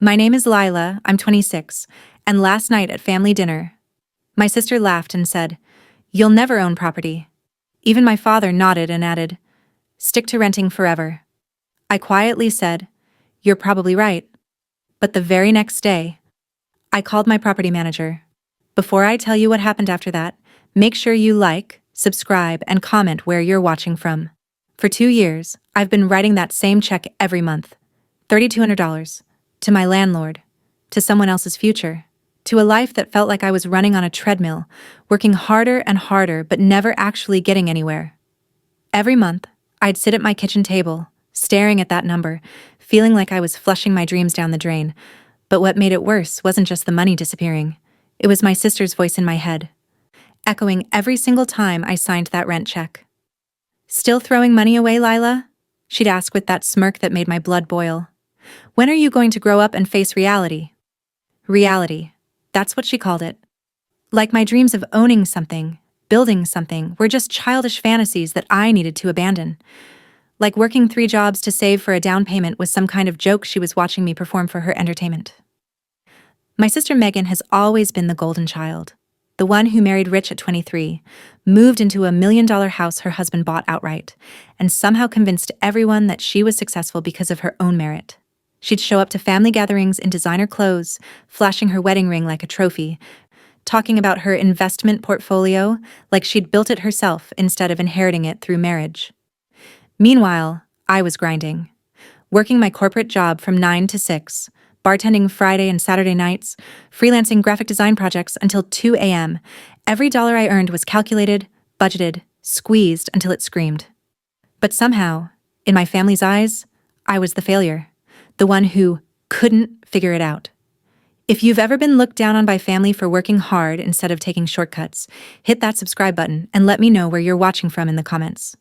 My name is Lila, I'm 26, and last night at family dinner, my sister laughed and said, "You'll never own property." Even my father nodded and added, "Stick to renting forever." I quietly said, "You're probably right." But the very next day, I called my property manager. Before I tell you what happened after that, make sure you like, subscribe, and comment where you're watching from. For 2 years, I've been writing that same check every month, $3,200, to my landlord, to someone else's future, to a life that felt like I was running on a treadmill, working harder and harder but never actually getting anywhere. Every month, I'd sit at my kitchen table, staring at that number, feeling like I was flushing my dreams down the drain. But what made it worse wasn't just the money disappearing. It was my sister's voice in my head, echoing every single time I signed that rent check. "Still throwing money away, Lila?" she'd ask with that smirk that made my blood boil. "When are you going to grow up and face reality?" Reality. That's what she called it. Like my dreams of owning something, building something, were just childish fantasies that I needed to abandon. Like working 3 jobs to save for a down payment was some kind of joke she was watching me perform for her entertainment. My sister Megan has always been the golden child. The one who married rich at 23, moved into a $1 million house her husband bought outright, and somehow convinced everyone that she was successful because of her own merit. She'd show up to family gatherings in designer clothes, flashing her wedding ring like a trophy, talking about her investment portfolio like she'd built it herself instead of inheriting it through marriage. Meanwhile, I was grinding, working my corporate job from 9 to 6, bartending Friday and Saturday nights, freelancing graphic design projects until 2 a.m. Every dollar I earned was calculated, budgeted, squeezed until it screamed. But somehow, in my family's eyes, I was the failure, the one who couldn't figure it out. If you've ever been looked down on by family for working hard instead of taking shortcuts, hit that subscribe button and let me know where you're watching from in the comments.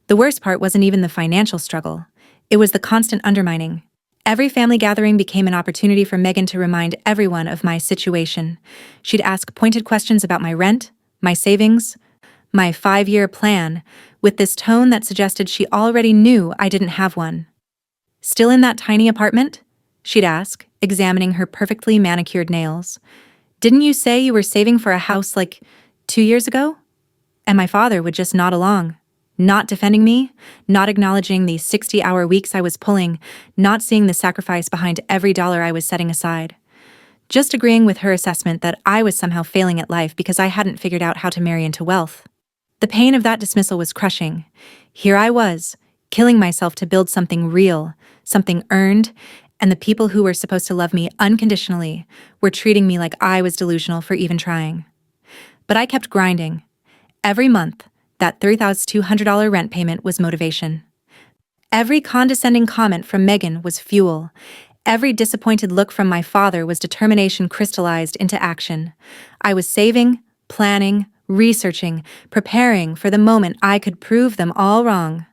The worst part wasn't even the financial struggle. It was the constant undermining. Every family gathering became an opportunity for Megan to remind everyone of my situation. She'd ask pointed questions about my rent, my savings, my 5-year plan, with this tone that suggested she already knew I didn't have one. "Still in that tiny apartment?" she'd ask, examining her perfectly manicured nails. "Didn't you say you were saving for a house like 2 years ago?" And my father would just nod along, not defending me, not acknowledging the 60-hour weeks I was pulling, not seeing the sacrifice behind every dollar I was setting aside. Just agreeing with her assessment that I was somehow failing at life because I hadn't figured out how to marry into wealth. The pain of that dismissal was crushing. Here I was, killing myself to build something real, something earned, and the people who were supposed to love me unconditionally were treating me like I was delusional for even trying. But I kept grinding. Every month, that $3,200 rent payment was motivation. Every condescending comment from Megan was fuel. Every disappointed look from my father was determination crystallized into action. I was saving, planning, researching, preparing for the moment I could prove them all wrong.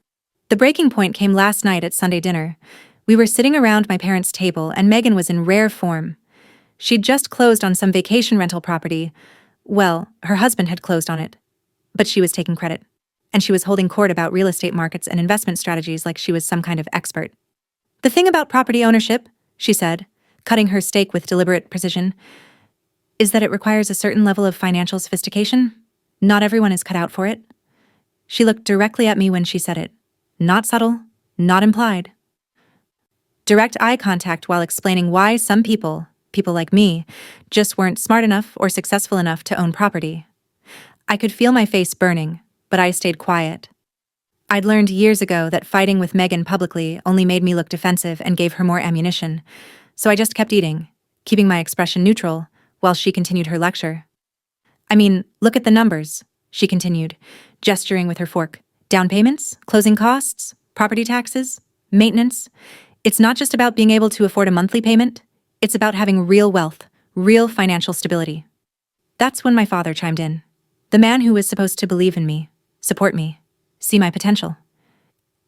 The breaking point came last night at Sunday dinner. We were sitting around my parents' table and Megan was in rare form. She'd just closed on some vacation rental property. Well, her husband had closed on it. But she was taking credit. And she was holding court about real estate markets and investment strategies like she was some kind of expert. "The thing about property ownership," she said, cutting her steak with deliberate precision, "is that it requires a certain level of financial sophistication. Not everyone is cut out for it." She looked directly at me when she said it. Not subtle, not implied. Direct eye contact while explaining why some people like me, just weren't smart enough or successful enough to own property. I could feel my face burning, but I stayed quiet. I'd learned years ago that fighting with Megan publicly only made me look defensive and gave her more ammunition, so I just kept eating, keeping my expression neutral, while she continued her lecture. "I mean, look at the numbers," she continued, gesturing with her fork. "Down payments, closing costs, property taxes, maintenance. It's not just about being able to afford a monthly payment, it's about having real wealth, real financial stability." That's when my father chimed in. The man who was supposed to believe in me, support me, see my potential.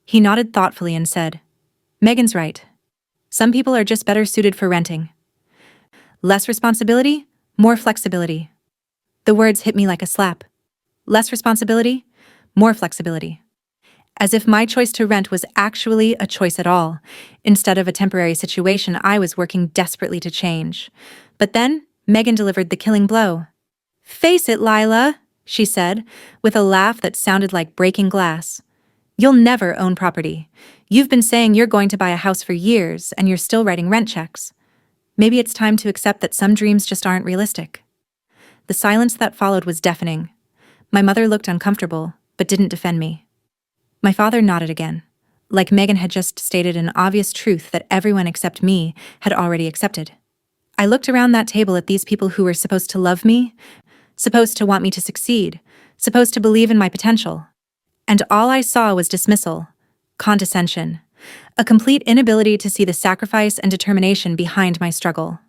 He nodded thoughtfully and said, "Megan's right. Some people are just better suited for renting. Less responsibility, more flexibility." The words hit me like a slap. Less responsibility, more flexibility. As if my choice to rent was actually a choice at all, instead of a temporary situation I was working desperately to change. But then, Megan delivered the killing blow. "Face it, Lila," she said, with a laugh that sounded like breaking glass. "You'll never own property. You've been saying you're going to buy a house for years, and you're still writing rent checks. Maybe it's time to accept that some dreams just aren't realistic." The silence that followed was deafening. My mother looked uncomfortable, but didn't defend me. My father nodded again, like Megan had just stated an obvious truth that everyone except me had already accepted. I looked around that table at these people who were supposed to love me, supposed to want me to succeed, supposed to believe in my potential. And all I saw was dismissal, condescension, a complete inability to see the sacrifice and determination behind my struggle.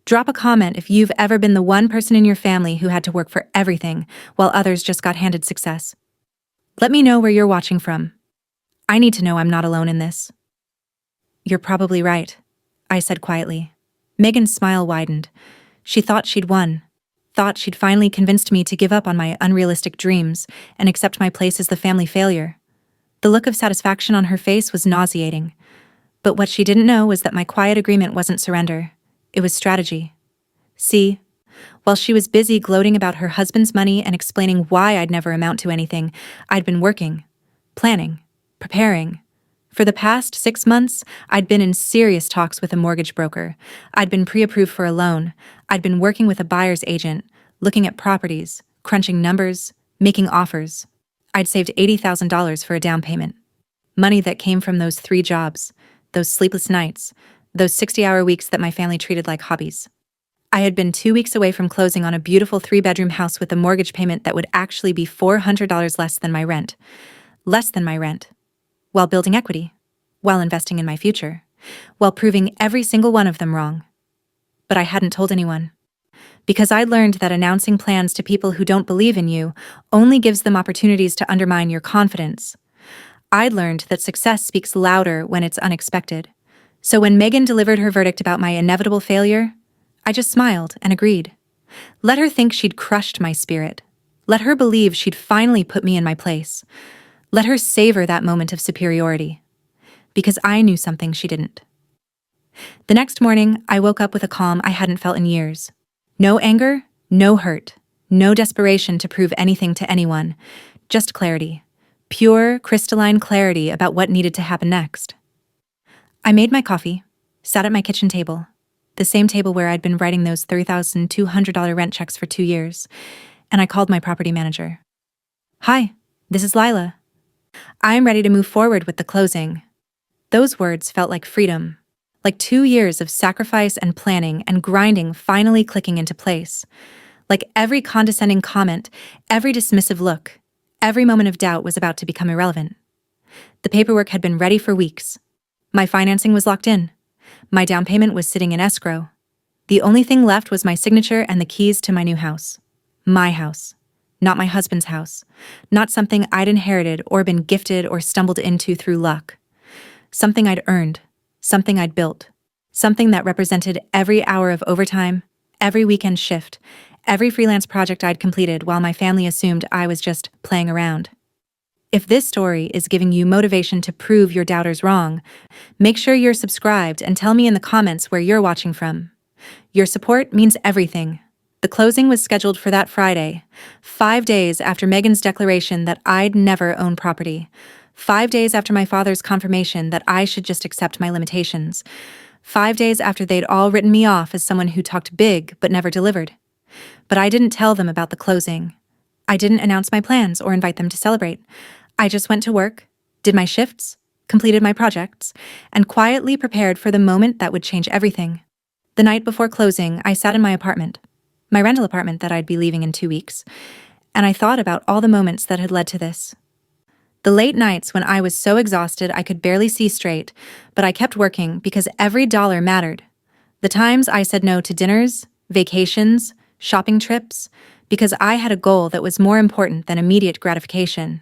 Drop a comment if you've ever been the one person in your family who had to work for everything while others just got handed success. Let me know where you're watching from. I need to know I'm not alone in this. "You're probably right," I said quietly. Megan's smile widened. She thought she'd won, thought she'd finally convinced me to give up on my unrealistic dreams and accept my place as the family failure. The look of satisfaction on her face was nauseating. But what she didn't know was that my quiet agreement wasn't surrender. It was strategy. See, while she was busy gloating about her husband's money and explaining why I'd never amount to anything, I'd been working, planning, preparing. For the past 6 months, I'd been in serious talks with a mortgage broker. I'd been pre-approved for a loan. I'd been working with a buyer's agent, looking at properties, crunching numbers, making offers. I'd saved $80,000 for a down payment. Money that came from those 3 jobs, those sleepless nights, those 60-hour weeks that my family treated like hobbies. I had been 2 weeks away from closing on a beautiful 3-bedroom house with a mortgage payment that would actually be $400 less than my rent. Less than my rent. While building equity. While investing in my future. While proving every single one of them wrong. But I hadn't told anyone. Because I'd learned that announcing plans to people who don't believe in you only gives them opportunities to undermine your confidence. I'd learned that success speaks louder when it's unexpected. So when Megan delivered her verdict about my inevitable failure, I just smiled and agreed. Let her think she'd crushed my spirit. Let her believe she'd finally put me in my place. Let her savor that moment of superiority. Because I knew something she didn't. The next morning, I woke up with a calm I hadn't felt in years. No anger, no hurt, no desperation to prove anything to anyone. Just clarity. Pure, crystalline clarity about what needed to happen next. I made my coffee, sat at my kitchen table, the same table where I'd been writing those $3,200 rent checks for 2 years, and I called my property manager. "Hi, this is Lila. I am ready to move forward with the closing." Those words felt like freedom, like 2 years of sacrifice and planning and grinding finally clicking into place. Like every condescending comment, every dismissive look, every moment of doubt was about to become irrelevant. The paperwork had been ready for weeks. My financing was locked in. My down payment was sitting in escrow. The only thing left was my signature and the keys to my new house. My house. Not my husband's house. Not something I'd inherited or been gifted or stumbled into through luck. Something I'd earned. Something I'd built. Something that represented every hour of overtime, every weekend shift, every freelance project I'd completed while my family assumed I was just playing around. If this story is giving you motivation to prove your doubters wrong, make sure you're subscribed and tell me in the comments where you're watching from. Your support means everything. The closing was scheduled for that Friday, 5 days after Megan's declaration that I'd never own property, 5 days after my father's confirmation that I should just accept my limitations, 5 days after they'd all written me off as someone who talked big but never delivered. But I didn't tell them about the closing. I didn't announce my plans or invite them to celebrate. I just went to work, did my shifts, completed my projects, and quietly prepared for the moment that would change everything. The night before closing, I sat in my apartment, my rental apartment that I'd be leaving in 2 weeks, and I thought about all the moments that had led to this. The late nights when I was so exhausted I could barely see straight, but I kept working because every dollar mattered. The times I said no to dinners, vacations, shopping trips, because I had a goal that was more important than immediate gratification.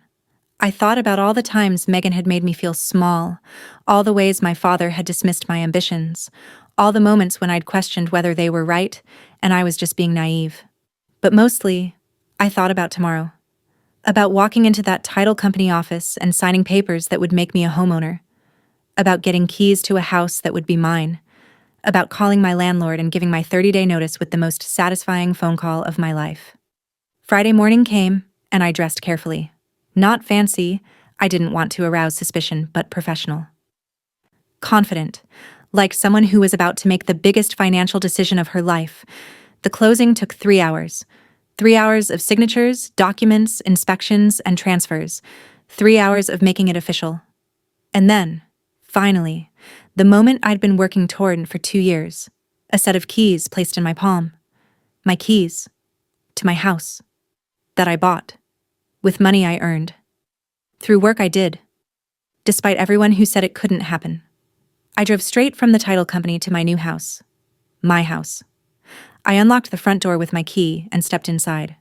I thought about all the times Megan had made me feel small, all the ways my father had dismissed my ambitions, all the moments when I'd questioned whether they were right and I was just being naive. But mostly, I thought about tomorrow. About walking into that title company office and signing papers that would make me a homeowner. About getting keys to a house that would be mine. About calling my landlord and giving my 30-day notice with the most satisfying phone call of my life. Friday morning came, and I dressed carefully. Not fancy, I didn't want to arouse suspicion, but professional. Confident, like someone who was about to make the biggest financial decision of her life. The closing took 3 hours. 3 hours of signatures, documents, inspections, and transfers. 3 hours of making it official. And then, finally, the moment I'd been working toward for 2 years. A set of keys placed in my palm. My keys. To my house. That I bought. With money I earned. Through work I did. Despite everyone who said it couldn't happen. I drove straight from the title company to my new house. My house. I unlocked the front door with my key and stepped inside.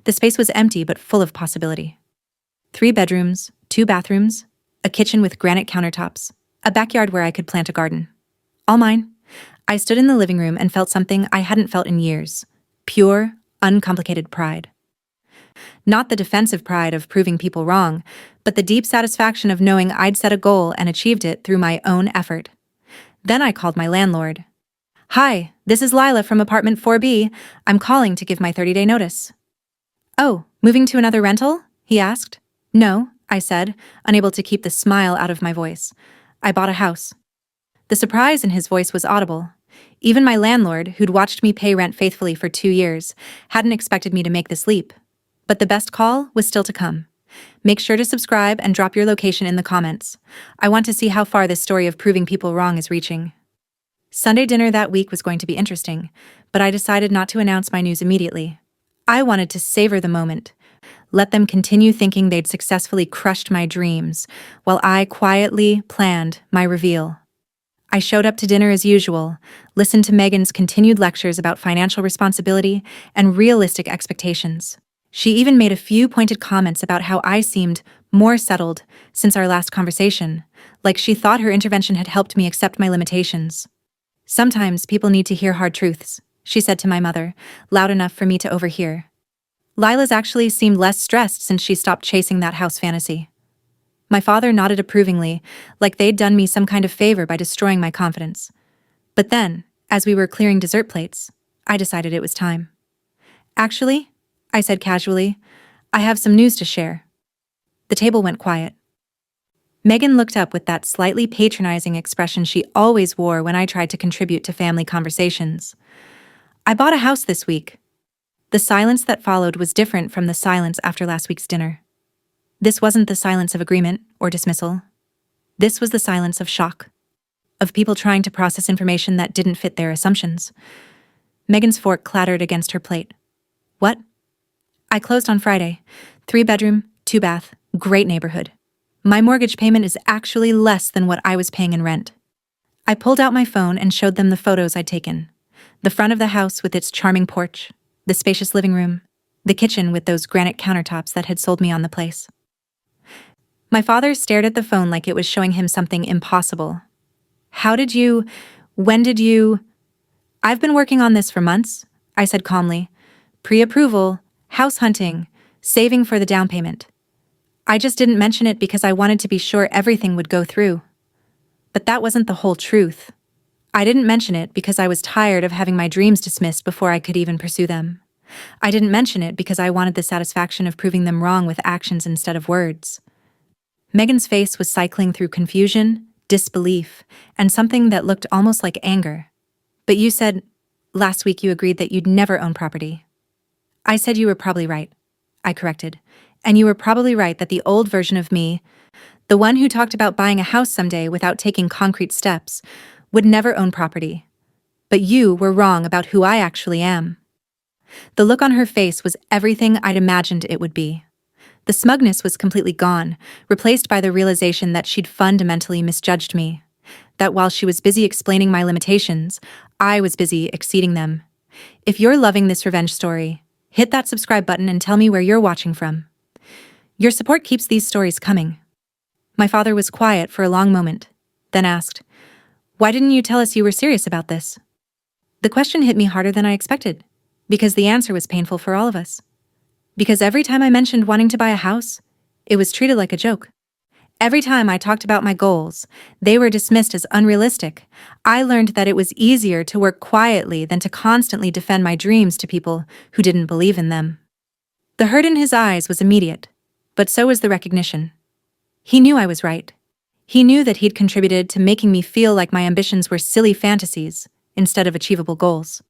The space was empty but full of possibility. 3 bedrooms, 2 bathrooms, a kitchen with granite countertops, a backyard where I could plant a garden. All mine. I stood in the living room and felt something I hadn't felt in years. Pure, uncomplicated pride. Not the defensive pride of proving people wrong, but the deep satisfaction of knowing I'd set a goal and achieved it through my own effort. Then I called my landlord. "Hi, this is Lila from apartment 4B. I'm calling to give my 30-day notice." "Oh, moving to another rental?" he asked. "No," I said, unable to keep the smile out of my voice. "I bought a house." The surprise in his voice was audible. Even my landlord, who'd watched me pay rent faithfully for 2 years, hadn't expected me to make this leap. But the best call was still to come. Make sure to subscribe and drop your location in the comments. I want to see how far this story of proving people wrong is reaching. Sunday dinner that week was going to be interesting, but I decided not to announce my news immediately. I wanted to savor the moment, let them continue thinking they'd successfully crushed my dreams, while I quietly planned my reveal. I showed up to dinner as usual, listened to Megan's continued lectures about financial responsibility and realistic expectations. She even made a few pointed comments about how I seemed more settled since our last conversation, like she thought her intervention had helped me accept my limitations. "Sometimes people need to hear hard truths," she said to my mother, loud enough for me to overhear. Lila's actually seemed less stressed since she stopped chasing that house fantasy. My father nodded approvingly, like they'd done me some kind of favor by destroying my confidence. But then, as we were clearing dessert plates, I decided it was time. "Actually," I said casually, "I have some news to share." The table went quiet. Megan looked up with that slightly patronizing expression she always wore when I tried to contribute to family conversations. "I bought a house this week." The silence that followed was different from the silence after last week's dinner. This wasn't the silence of agreement or dismissal. This was the silence of shock, of people trying to process information that didn't fit their assumptions. Megan's fork clattered against her plate. "What?" "I closed on Friday. 3 bedroom, 2 bath, great neighborhood. My mortgage payment is actually less than what I was paying in rent." I pulled out my phone and showed them the photos I'd taken. The front of the house with its charming porch, the spacious living room, the kitchen with those granite countertops that had sold me on the place. My father stared at the phone like it was showing him something impossible. When did you? "I've been working on this for months," I said calmly. "Pre-approval, house hunting, saving for the down payment. I just didn't mention it because I wanted to be sure everything would go through." But that wasn't the whole truth. I didn't mention it because I was tired of having my dreams dismissed before I could even pursue them. I didn't mention it because I wanted the satisfaction of proving them wrong with actions instead of words. Megan's face was cycling through confusion, disbelief, and something that looked almost like anger. "But you said last week you agreed that you'd never own property." "I said you were probably right," I corrected. "And you were probably right that the old version of me, the one who talked about buying a house someday without taking concrete steps, would never own property. But you were wrong about who I actually am." The look on her face was everything I'd imagined it would be. The smugness was completely gone, replaced by the realization that she'd fundamentally misjudged me. That while she was busy explaining my limitations, I was busy exceeding them. If you're loving this revenge story, hit that subscribe button and tell me where you're watching from. Your support keeps these stories coming. My father was quiet for a long moment, then asked, "Why didn't you tell us you were serious about this?" The question hit me harder than I expected, because the answer was painful for all of us. Because every time I mentioned wanting to buy a house, it was treated like a joke. Every time I talked about my goals, they were dismissed as unrealistic. I learned that it was easier to work quietly than to constantly defend my dreams to people who didn't believe in them. The hurt in his eyes was immediate, but so was the recognition. He knew I was right. He knew that he'd contributed to making me feel like my ambitions were silly fantasies instead of achievable goals.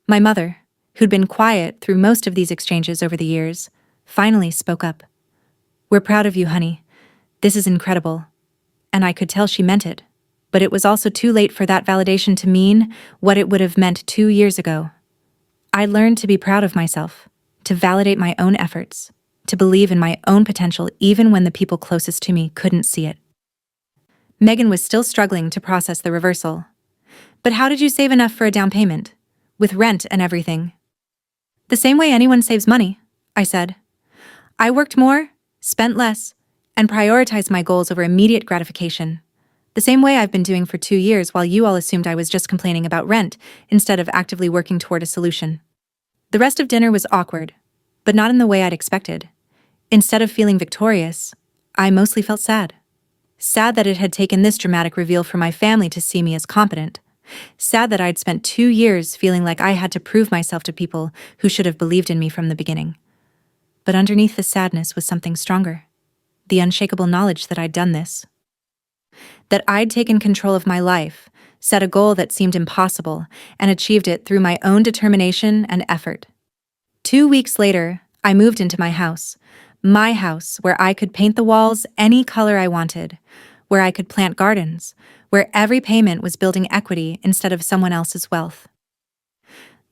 My mother, who'd been quiet through most of these exchanges over the years, finally spoke up. "We're proud of you, honey. This is incredible." And I could tell she meant it, but it was also too late for that validation to mean what it would have meant 2 years ago. I learned to be proud of myself, to validate my own efforts, to believe in my own potential even when the people closest to me couldn't see it. Megan was still struggling to process the reversal. "But how did you save enough for a down payment? With rent and everything?" "The same way anyone saves money," I said. "I worked more, spent less, and prioritized my goals over immediate gratification. The same way I've been doing for 2 years while you all assumed I was just complaining about rent instead of actively working toward a solution." The rest of dinner was awkward, but not in the way I'd expected. Instead of feeling victorious, I mostly felt sad. Sad that it had taken this dramatic reveal for my family to see me as competent. Sad that I'd spent 2 years feeling like I had to prove myself to people who should have believed in me from the beginning. But underneath the sadness was something stronger. The unshakable knowledge that I'd done this. That I'd taken control of my life, set a goal that seemed impossible, and achieved it through my own determination and effort. 2 weeks later, I moved into my house where I could paint the walls any color I wanted, where I could plant gardens, where every payment was building equity instead of someone else's wealth.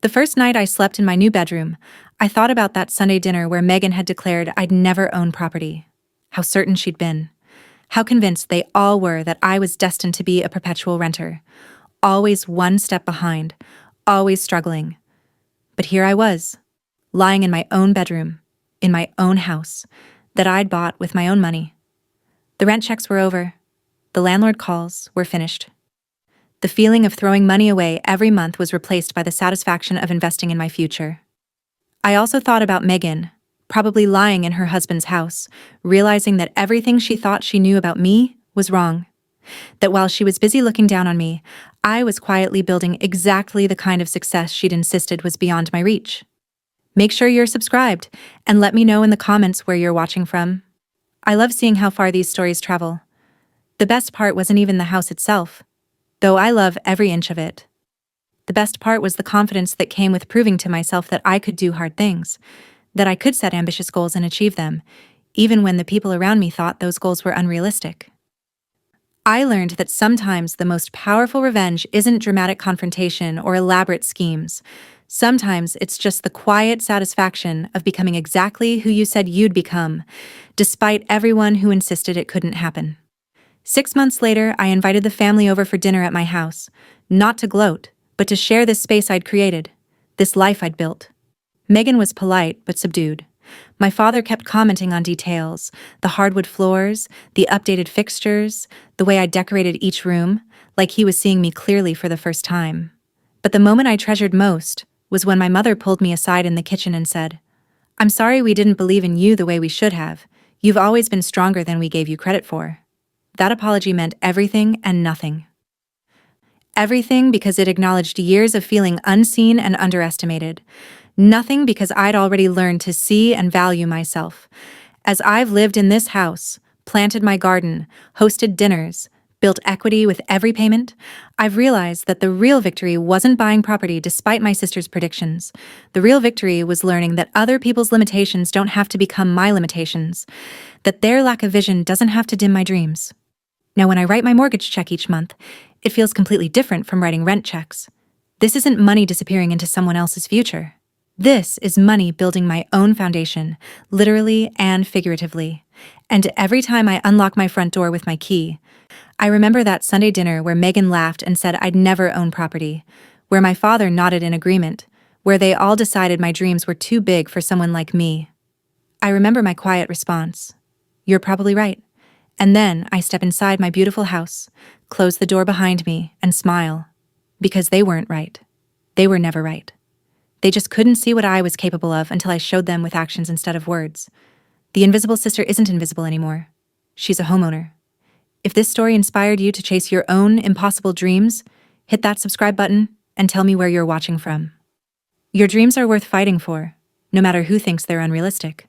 The first night I slept in my new bedroom, I thought about that Sunday dinner where Megan had declared I'd never own property. How certain she'd been. How convinced they all were that I was destined to be a perpetual renter. Always one step behind, always struggling. But here I was, lying in my own bedroom, in my own house, that I'd bought with my own money. The rent checks were over. The landlord calls were finished. The feeling of throwing money away every month was replaced by the satisfaction of investing in my future. I also thought about Megan, probably lying in her husband's house, realizing that everything she thought she knew about me was wrong. That while she was busy looking down on me, I was quietly building exactly the kind of success she'd insisted was beyond my reach. Make sure you're subscribed, and let me know in the comments where you're watching from. I love seeing how far these stories travel. The best part wasn't even the house itself, though I love every inch of it. The best part was the confidence that came with proving to myself that I could do hard things, that I could set ambitious goals and achieve them, even when the people around me thought those goals were unrealistic. I learned that sometimes the most powerful revenge isn't dramatic confrontation or elaborate schemes. Sometimes it's just the quiet satisfaction of becoming exactly who you said you'd become, despite everyone who insisted it couldn't happen. 6 months later, I invited the family over for dinner at my house, not to gloat, but to share this space I'd created, this life I'd built. Megan was polite but subdued. My father kept commenting on details, the hardwood floors, the updated fixtures, the way I decorated each room, like he was seeing me clearly for the first time. But the moment I treasured most was when my mother pulled me aside in the kitchen and said, "I'm sorry we didn't believe in you the way we should have. You've always been stronger than we gave you credit for." That apology meant everything and nothing. Everything because it acknowledged years of feeling unseen and underestimated. Nothing because I'd already learned to see and value myself. As I've lived in this house, planted my garden, hosted dinners, built equity with every payment, I've realized that the real victory wasn't buying property despite my sister's predictions. The real victory was learning that other people's limitations don't have to become my limitations, that their lack of vision doesn't have to dim my dreams. Now, when I write my mortgage check each month, it feels completely different from writing rent checks. This isn't money disappearing into someone else's future. This is money building my own foundation, literally and figuratively. And every time I unlock my front door with my key, I remember that Sunday dinner where Megan laughed and said I'd never own property, where my father nodded in agreement, where they all decided my dreams were too big for someone like me. I remember my quiet response, "You're probably right." And then I step inside my beautiful house, close the door behind me, and smile. Because they weren't right. They were never right. They just couldn't see what I was capable of until I showed them with actions instead of words. The invisible sister isn't invisible anymore. She's a homeowner. If this story inspired you to chase your own impossible dreams, hit that subscribe button and tell me where you're watching from. Your dreams are worth fighting for, no matter who thinks they're unrealistic.